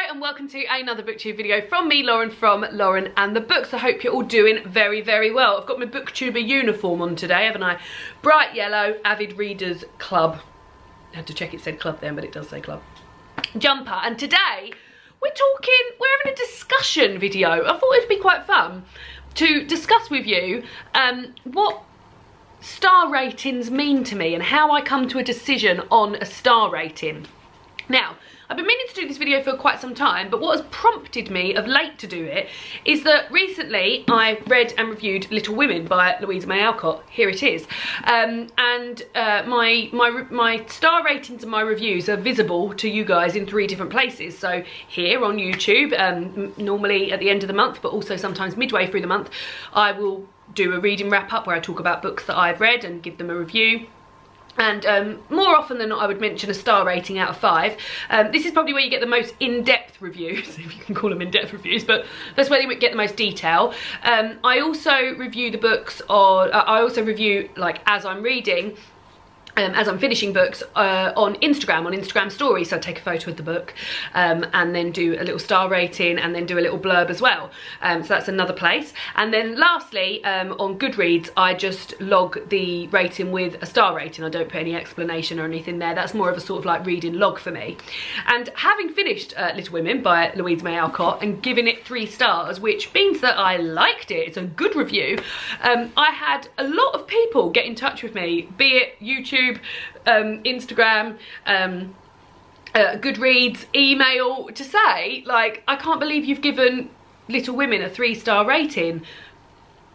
and welcome to another booktube video from me, Lauren, from Lauren and the Books. I hope you're all doing very, very well. I've got my booktuber uniform on today, haven't I? Bright yellow, Avid Readers Club. I had to check it said club then, but it does say club. Jumper, and today we're having a discussion video. I thought it'd be quite fun to discuss with you what star ratings mean to me and how I come to a decision on a star rating. Now, I've been meaning to do this video for quite some time, but what has prompted me of late to do it is that recently I read and reviewed Little Women by Louisa May Alcott. Here it is. My star ratings and my reviews are visible to you guys in 3 different places. So here on YouTube, normally at the end of the month, but also sometimes midway through the month, I will do a reading wrap up where I talk about books that I've read and give them a review. And more often than not I would mention a star rating out of 5. This is probably where you get the most in-depth reviews, if you can call them in-depth reviews, but that's where you get the most detail. I also review the books, or I also review, like, as I'm reading, as I'm finishing books on Instagram stories. So I take a photo of the book and then do a little star rating and then do a little blurb as well. So that's another place. And then lastly, on Goodreads, I just log the rating with a star rating. I don't put any explanation or anything there. That's more of a sort of like reading log for me. And having finished Little Women by Louisa May Alcott and given it 3 stars, which means that I liked it, it's a good review, I had a lot of people get in touch with me, be it YouTube, Instagram, Goodreads, email, to say, like, I can't believe you've given Little Women a 3-star rating.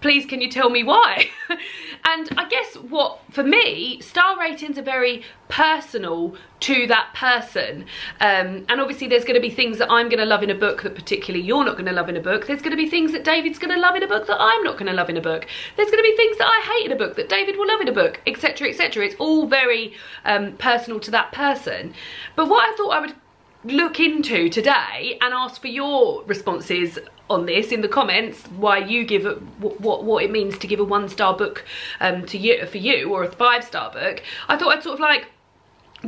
Please, can you tell me why? And I guess what, for me, star ratings are very personal to that person. And obviously there's going to be things that I'm going to love in a book that particularly you're not going to love in a book. There's going to be things that David's going to love in a book that I'm not going to love in a book. There's going to be things that I hate in a book that David will love in a book, etc, etc. It's all very personal to that person. But what I thought I would look into today and ask for your responses on this in the comments, why you give it, what it means to give a 1-star book for you, or a 5-star book. I thought I'd sort of like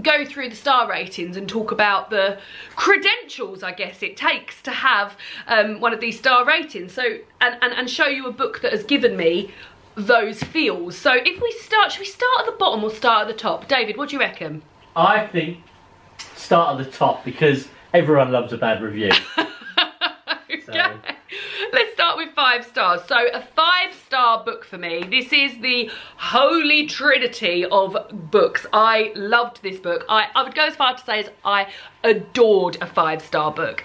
go through the star ratings and talk about the credentials, I guess, it takes to have one of these star ratings. So and show you a book that has given me those feels. So if we start, should we start at the bottom or start at the top? David, what do you reckon? I think start at the top, because everyone loves a bad review. Okay. Let's start with 5 stars. So a 5-star book for me. This is the holy trinity of books. I loved this book. I would go as far to say as I adored a 5-star book.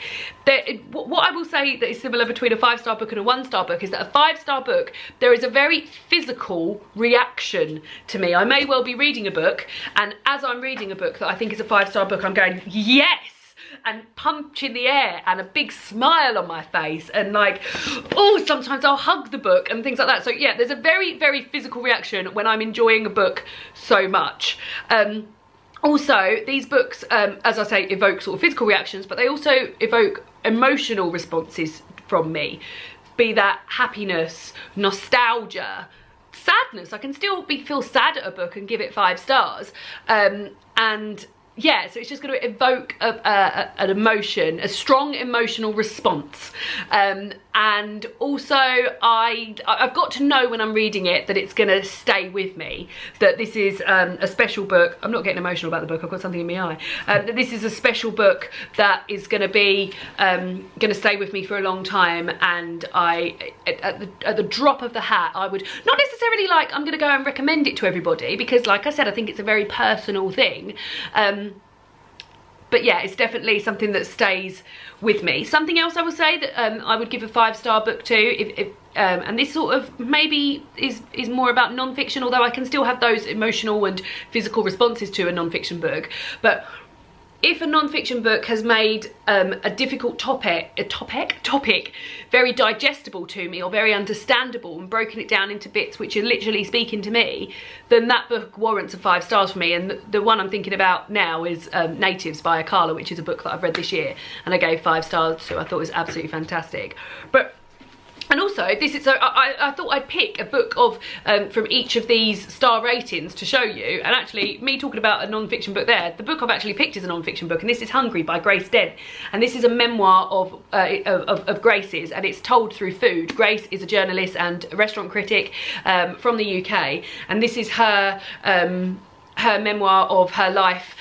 What I will say that is similar between a 5-star book and a 1-star book is that a 5-star book, there is a very physical reaction to me. I may well be reading a book, and as I'm reading a book that I think is a 5-star book, I'm going, yes! And punch in the air and a big smile on my face, and like, oh, sometimes I'll hug the book and things like that. So yeah, there's a very, very physical reaction when I'm enjoying a book so much. Also, these books, as I say, evoke sort of physical reactions, but they also evoke emotional responses from me. Be that happiness, nostalgia, sadness. I can still feel sad at a book and give it 5 stars. And yeah, so it's just going to evoke an emotion, a strong emotional response. And also I've got to know when I'm reading it that it's going to stay with me, that this is a special book. I'm not getting emotional about the book, I've got something in my eye. That this is a special book that is going to be going to stay with me for a long time, and at the drop of the hat, I would not necessarily, like, I'm going to go and recommend it to everybody, because like I said, I think it's a very personal thing. But yeah, it's definitely something that stays with me. Something else I will say that I would give a 5-star book to, and this sort of maybe is more about non-fiction, although I can still have those emotional and physical responses to a non-fiction book. But if a non-fiction book has made a difficult topic very digestible to me, or very understandable, and broken it down into bits which are literally speaking to me, then that book warrants a 5 stars for me. And the one I'm thinking about now is Natives by Akala, which is a book that I've read this year, and I gave 5 stars to. I thought it was absolutely fantastic. But And also, this is so I thought I'd pick a book of from each of these star ratings to show you. And actually, me talking about a non-fiction book there, the book I've actually picked is a non-fiction book, and this is Hungry by Grace Dent. And this is a memoir of Grace's, and it's told through food. Grace is a journalist and a restaurant critic from the UK, and this is her her memoir of her life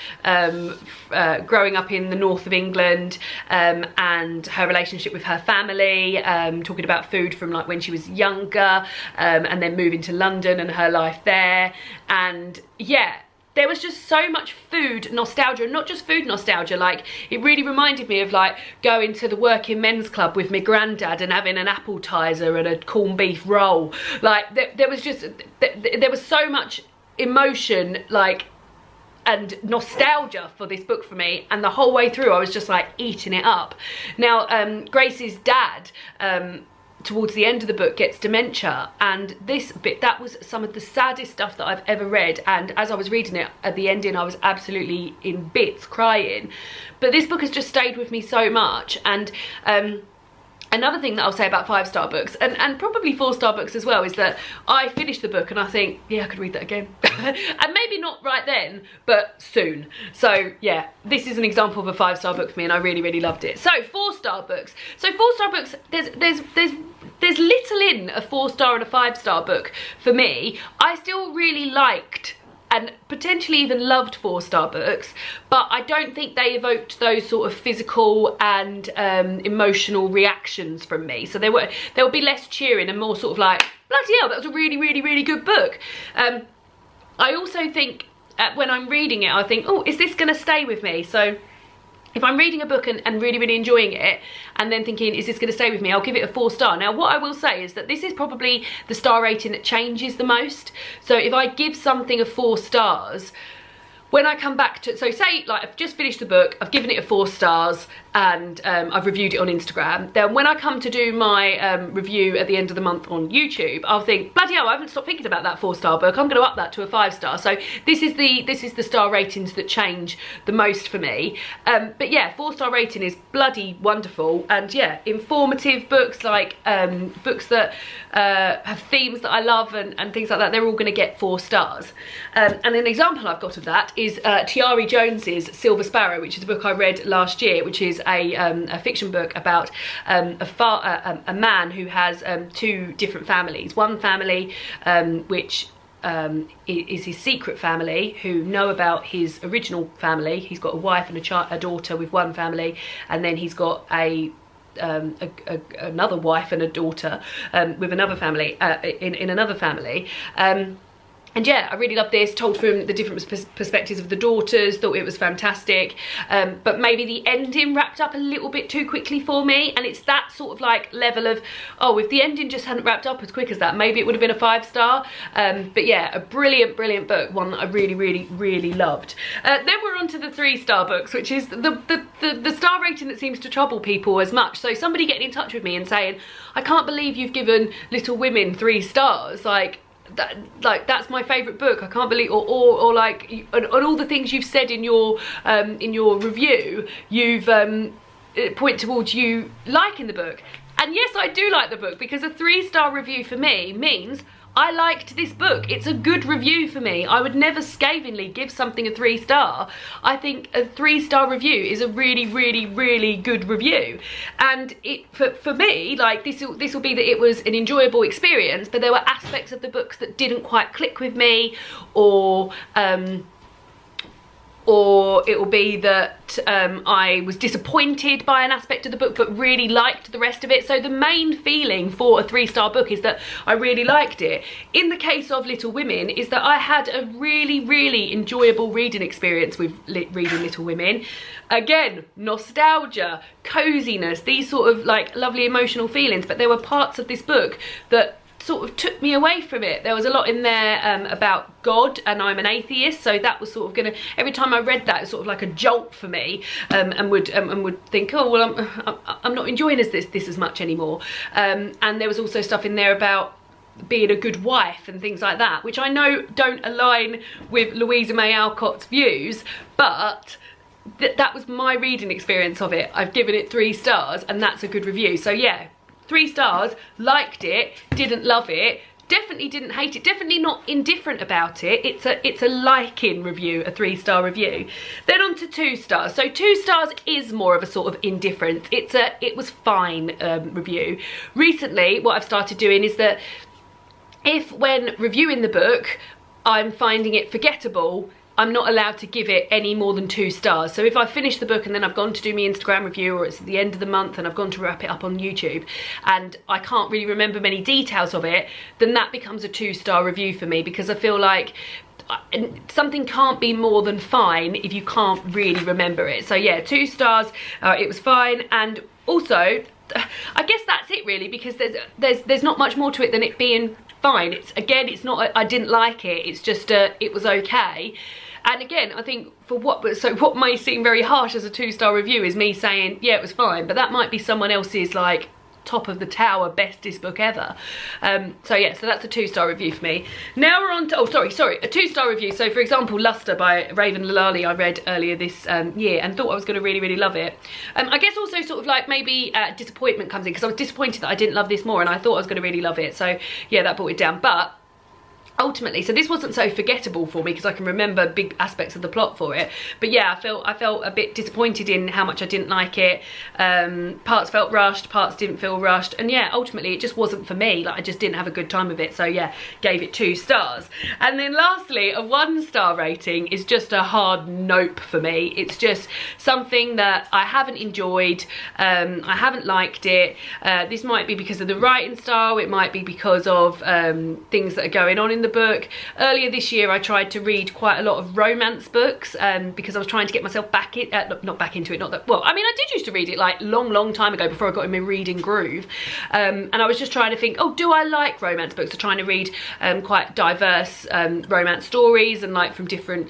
growing up in the north of England, and her relationship with her family, talking about food from like when she was younger, and then moving to London and her life there. And yeah, there was just so much food nostalgia, not just food nostalgia, like it really reminded me of like going to the working men's club with my granddad and having an appetizer and a corned beef roll. Like there was just, there was so much emotion, like, and nostalgia for this book for me, and the whole way through I was just like eating it up. Now Grace's dad towards the end of the book gets dementia, and this bit, that was some of the saddest stuff that I've ever read, and as I was reading it at the ending I was absolutely in bits crying. But this book has just stayed with me so much. And another thing that I'll say about 5-star books, and probably 4-star books as well, is that I finish the book and I think, yeah, I could read that again. And maybe not right then, but soon. So yeah, this is an example of a 5-star book for me, and I really, really loved it. So 4-star books. So 4-star books, there's little in a 4-star and a 5-star book for me. I still really liked and potentially even loved 4-star books, but I don't think they evoked those sort of physical and emotional reactions from me. So there would be less cheering and more sort of like, bloody hell, that was a really, really, really good book. I also think when I'm reading it, I think, oh, is this gonna stay with me? So if I'm reading a book and really, really enjoying it, and then thinking, is this going to stay with me, I'll give it a 4-star. Now, what I will say is that this is probably the star rating that changes the most. So if I give something a 4 stars, when I come back to, so say like I've just finished the book, I've given it a 4 stars, and I've reviewed it on Instagram, then when I come to do my review at the end of the month on YouTube, I'll think, bloody hell, I haven't stopped thinking about that 4-star book, I'm going to up that to a 5-star. So this is the star ratings that change the most for me. But yeah, 4-star rating is bloody wonderful, and yeah, informative books, like books that have themes that I love and things like that, they're all going to get 4 stars. And an example I've got of that is Tiari Jones's Silver Sparrow, which is a book I read last year, which is a fiction book about a man who has 2 different families. One family which is his secret family, who know about his original family. He's got a wife and a daughter with one family, and then he's got another wife and a daughter with another family in another family. And yeah, I really loved this, told from the different perspectives of the daughters, thought it was fantastic. But maybe the ending wrapped up a little bit too quickly for me, and it's that sort of like level of, oh, if the ending just hadn't wrapped up as quick as that, maybe it would have been a 5-star. But yeah, a brilliant, brilliant book, one that I really, really, really loved. Then we're on to the 3-star books, which is the star rating that seems to trouble people as much. So somebody getting in touch with me and saying, I can't believe you've given Little Women 3 stars, that's my favourite book, I can't believe, or like, and all the things you've said in your review, you've point towards you liking the book. And yes, I do like the book, because a 3-star review for me means I liked this book. It's a good review for me. I would never scathingly give something a 3-star. I think a 3-star review is a really, really, really good review. And it for me, like, this will be that it was an enjoyable experience, but there were aspects of the books that didn't quite click with me, or it will be that I was disappointed by an aspect of the book but really liked the rest of it. So the main feeling for a 3-star book is that I really liked it. In the case of Little Women, is that I had a really, really enjoyable reading experience with reading Little Women. Again, nostalgia, coziness, these sort of like lovely emotional feelings, but there were parts of this book that sort of took me away from it. There was a lot in there about God, and I'm an atheist, so that was sort of gonna, every time I read that, it was sort of like a jolt for me, and would think, oh well, I'm not enjoying this as much anymore. And there was also stuff in there about being a good wife and things like that, which I know don't align with Louisa May Alcott's views, but that was my reading experience of it. I've given it 3 stars, and that's a good review. So yeah, 3 stars, liked it, didn't love it, definitely didn't hate it, definitely not indifferent about it. It's a liking review, a 3-star review. Then on to 2 stars. So 2 stars is more of a sort of indifferent. It was fine review. Recently, what I've started doing is that if when reviewing the book, I'm finding it forgettable, I'm not allowed to give it any more than 2 stars. So if I finish the book and then I've gone to do my Instagram review, or it's at the end of the month and I've gone to wrap it up on YouTube and I can't really remember many details of it, then that becomes a 2-star review for me, because I feel like something can't be more than fine if you can't really remember it. So yeah, 2 stars, it was fine. And also, I guess that's it really, because there's not much more to it than it being fine. It's not I didn't like it, it's just it was okay. And again, I think for what may seem very harsh as a 2-star review is me saying, yeah, it was fine, but that might be someone else's like top of the tower bestest book ever. So yeah, so that's a 2-star review for me. Now we're on to, oh sorry, a 2-star review. So for example, Luster by Raven Lally I read earlier this year and thought I was going to really love it. I guess also sort of like maybe disappointment comes in, because I was disappointed that I didn't love this more, and I thought I was going to really love it. So yeah, that brought it down. But ultimately, so this wasn't so forgettable for me because I can remember big aspects of the plot for it, but yeah, I felt a bit disappointed in how much I didn't like it. Parts felt rushed, parts didn't feel rushed, and yeah, ultimately it just wasn't for me. Like, I just didn't have a good time with it. So yeah, gave it 2 stars. And then lastly, a 1-star rating is just a hard nope for me. It's just something that I haven't enjoyed, I haven't liked it. This might be because of the writing style, it might be because of things that are going on in the book. Earlier this year I tried to read quite a lot of romance books because I was trying to get myself back in, not back into it, not that, well, I mean, I did used to read it like long time ago before I got in my reading groove, and I was just trying to think, oh, do I like romance books? So trying to read quite diverse romance stories, and like from different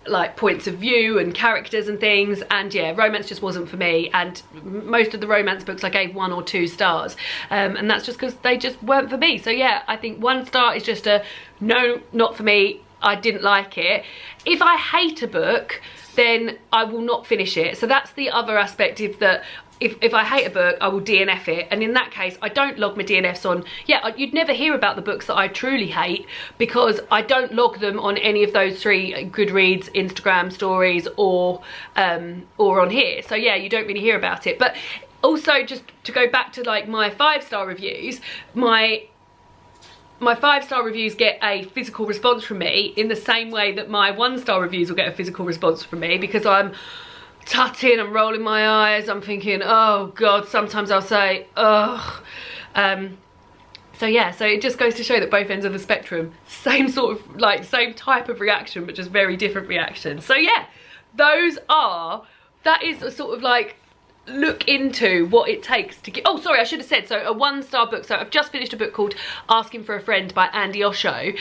like points of view and characters and things. And yeah, romance just wasn't for me, and most of the romance books I gave 1 or 2 stars, and that's just because they just weren't for me. So yeah, I think 1 star is just a no, not for me, I didn't like it. If I hate a book, then I will not finish it. So that's the other aspect, of that if I hate a book, I will DNF it, and in that case I don't log my DNFs on. Yeah, you'd never hear about the books that I truly hate because I don't log them on any of those 3 Goodreads Instagram stories or on here. So yeah, you don't really hear about it. But also, just to go back to like my 5-star reviews, my 5-star reviews get a physical response from me in the same way that my 1-star reviews will get a physical response from me, because I'm tutting, I'm rolling my eyes, I'm thinking, oh god, sometimes I'll say, ugh. So yeah, so it just goes to show that both ends of the spectrum, same sort of, like, same type of reaction, but just very different reactions. So yeah, that is a sort of like look into what it takes to get, oh sorry, I should have said, so a 1-star book. So I've just finished a book called Asking for a Friend by Andy Osho,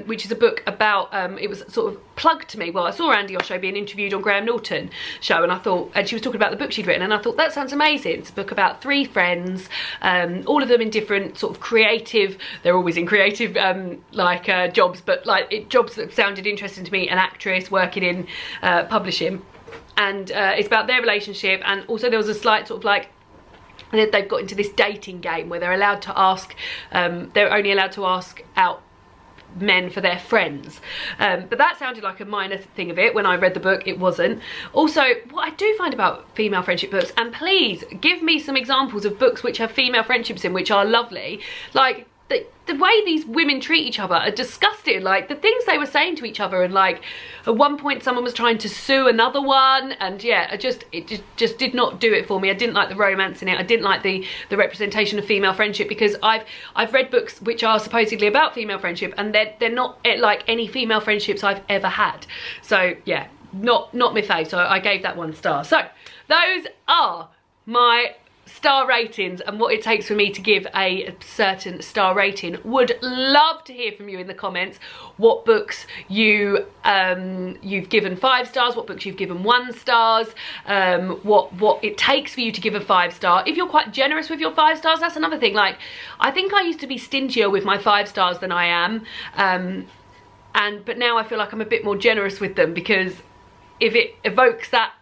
which is a book about, it was sort of plugged to me. Well, I saw Andy Osho being interviewed on Graham Norton show, and I thought, and she was talking about the book she'd written, and I thought, that sounds amazing. It's a book about 3 friends, all of them in different sort of creative, they're always in creative jobs, but like jobs that sounded interesting to me, an actress working in publishing. And it's about their relationship, and also there was a slight sort of like, they've got into this dating game where they're allowed to ask, they're only allowed to ask out men for their friends, but that sounded like a minor thing of it. When I read the book, it wasn't. Also, what I do find about female friendship books, and please give me some examples of books which have female friendships in which are lovely, like the way these women treat each other are disgusting. Like the things they were saying to each other, and like at one point someone was trying to sue another one, and yeah, it just did not do it for me. I didn't like the romance in it. I didn't like the representation of female friendship, because I've read books which are supposedly about female friendship, and they're not like any female friendships I've ever had. So yeah, not my fave. So I gave that 1 star. So those are my star ratings and what it takes for me to give a certain star rating. Would love to hear from you in the comments what books you've given 5 stars, what books you've given 1 stars, what it takes for you to give a 5 star. If you're quite generous with your 5 stars, that's another thing. Like, I think I used to be stingier with my 5 stars than I am, but now I feel like I'm a bit more generous with them, because if it evokes that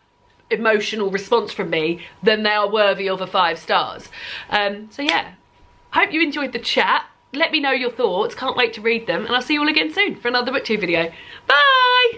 emotional response from me, then they are worthy of a 5 stars. So yeah, I hope you enjoyed the chat. Let me know your thoughts. Can't wait to read them, and I'll see you all again soon for another BookTube video. Bye!